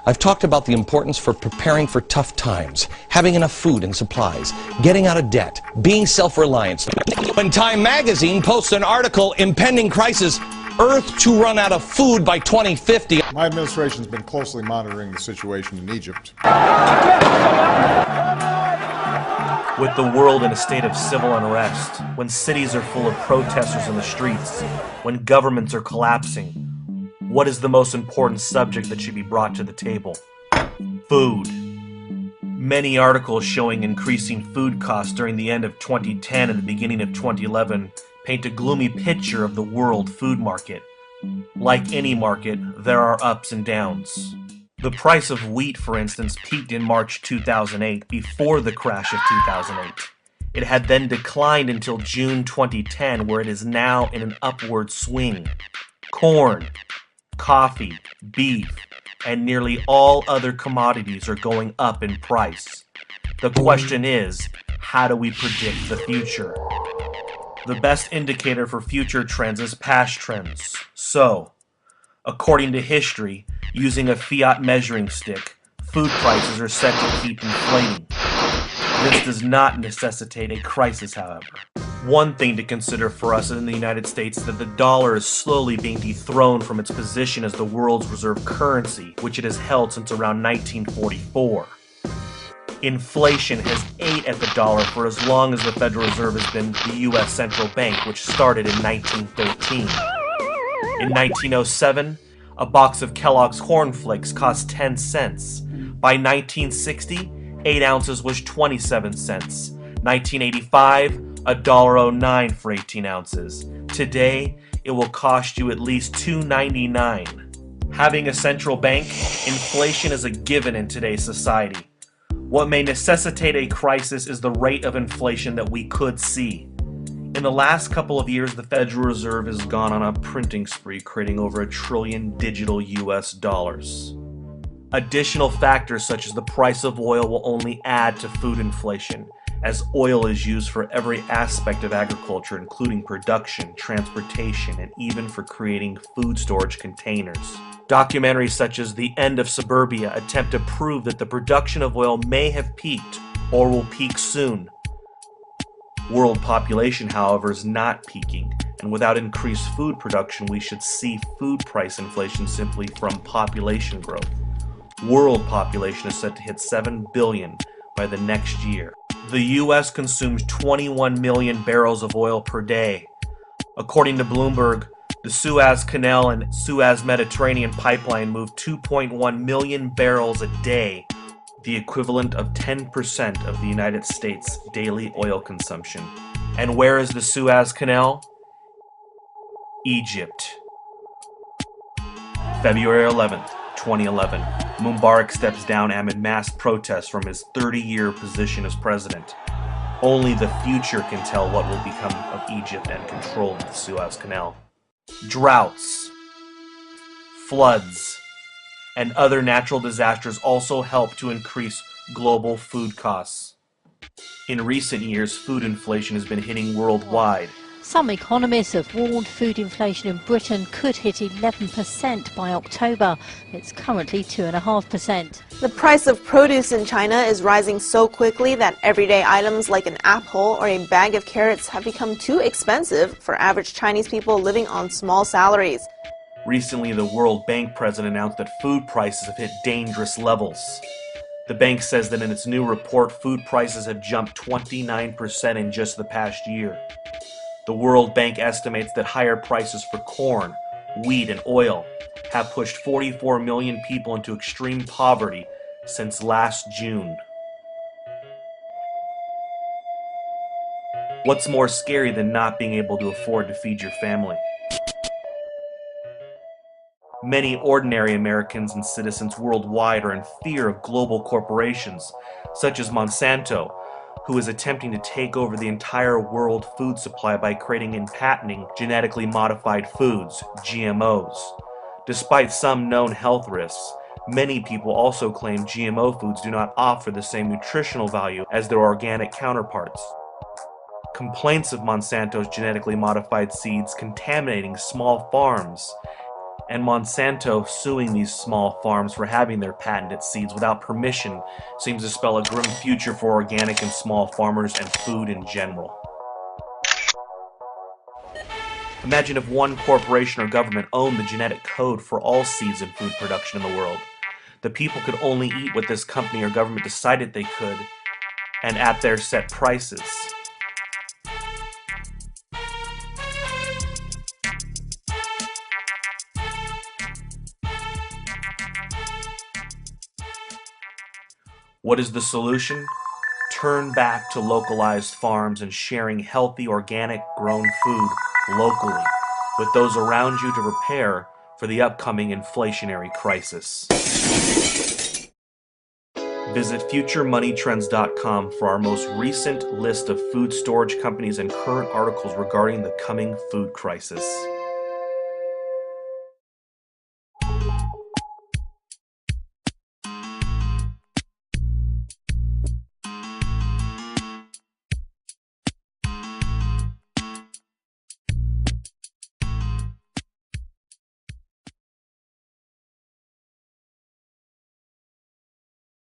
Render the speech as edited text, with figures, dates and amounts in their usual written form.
I've talked about the importance for preparing for tough times, having enough food and supplies, getting out of debt, being self-reliant. When Time magazine posts an article, impending crisis, Earth to run out of food by 2050. My administration's been closely monitoring the situation in Egypt. With the world in a state of civil unrest, when cities are full of protesters in the streets, when governments are collapsing, what is the most important subject that should be brought to the table? Food. Many articles showing increasing food costs during the end of 2010 and the beginning of 2011 paint a gloomy picture of the world food market. Like any market, there are ups and downs. The price of wheat, for instance, peaked in March 2008, before the crash of 2008. It had then declined until June 2010, where it is now in an upward swing. Corn, coffee, beef, and nearly all other commodities are going up in price. The question is, how do we predict the future? The best indicator for future trends is past trends. So, according to history, using a fiat measuring stick, food prices are set to keep inflating. This does not necessitate a crisis, however. One thing to consider for us in the United States is that the dollar is slowly being dethroned from its position as the world's reserve currency, which it has held since around 1944. Inflation has ate at the dollar for as long as the Federal Reserve has been the U.S. Central Bank, which started in 1913. In 1907, a box of Kellogg's Corn Flakes cost 10 cents. By 1960, 8 ounces was 27 cents. 1985, $1.09 for 18 ounces. Today, it will cost you at least $2.99. Having a central bank, inflation is a given in today's society. What may necessitate a crisis is the rate of inflation that we could see. In the last couple of years, the Federal Reserve has gone on a printing spree, creating over $1 trillion digital US dollars. Additional factors such as the price of oil will only add to food inflation, as oil is used for every aspect of agriculture, including production, transportation, and even for creating food storage containers. Documentaries such as The End of Suburbia attempt to prove that the production of oil may have peaked or will peak soon. World population, however, is not peaking, and without increased food production, we should see food price inflation simply from population growth. World population is set to hit 7 billion by the next year. The U.S. consumes 21 million barrels of oil per day. According to Bloomberg, the Suez Canal and Suez Mediterranean pipeline move 2.1 million barrels a day, the equivalent of 10% of the United States' daily oil consumption. And where is the Suez Canal? Egypt. February 11th, 2011. Mubarak steps down amid mass protests from his 30-year position as president. Only the future can tell what will become of Egypt and control of the Suez Canal. Droughts, floods, and other natural disasters also help to increase global food costs. In recent years, food inflation has been hitting worldwide. Some economists have warned food inflation in Britain could hit 11% by October. It's currently 2.5%. The price of produce in China is rising so quickly that everyday items like an apple or a bag of carrots have become too expensive for average Chinese people living on small salaries. Recently, the World Bank president announced that food prices have hit dangerous levels. The bank says that in its new report, food prices have jumped 29% in just the past year. The World Bank estimates that higher prices for corn, wheat, and oil have pushed 44 million people into extreme poverty since last June. What's more scary than not being able to afford to feed your family? Many ordinary Americans and citizens worldwide are in fear of global corporations, such as Monsanto, who is attempting to take over the entire world food supply by creating and patenting genetically modified foods, GMOs. Despite some known health risks, many people also claim GMO foods do not offer the same nutritional value as their organic counterparts. Complaints of Monsanto's genetically modified seeds contaminating small farms And Monsanto suing these small farms for having their patented seeds without permission seems to spell a grim future for organic and small farmers and food in general. Imagine if one corporation or government owned the genetic code for all seeds and food production in the world. The people could only eat what this company or government decided they could, and at their set prices. What is the solution? Turn back to localized farms and sharing healthy, organic, grown food locally with those around you to prepare for the upcoming inflationary crisis. Visit FutureMoneyTrends.com for our most recent list of food storage companies and current articles regarding the coming food crisis.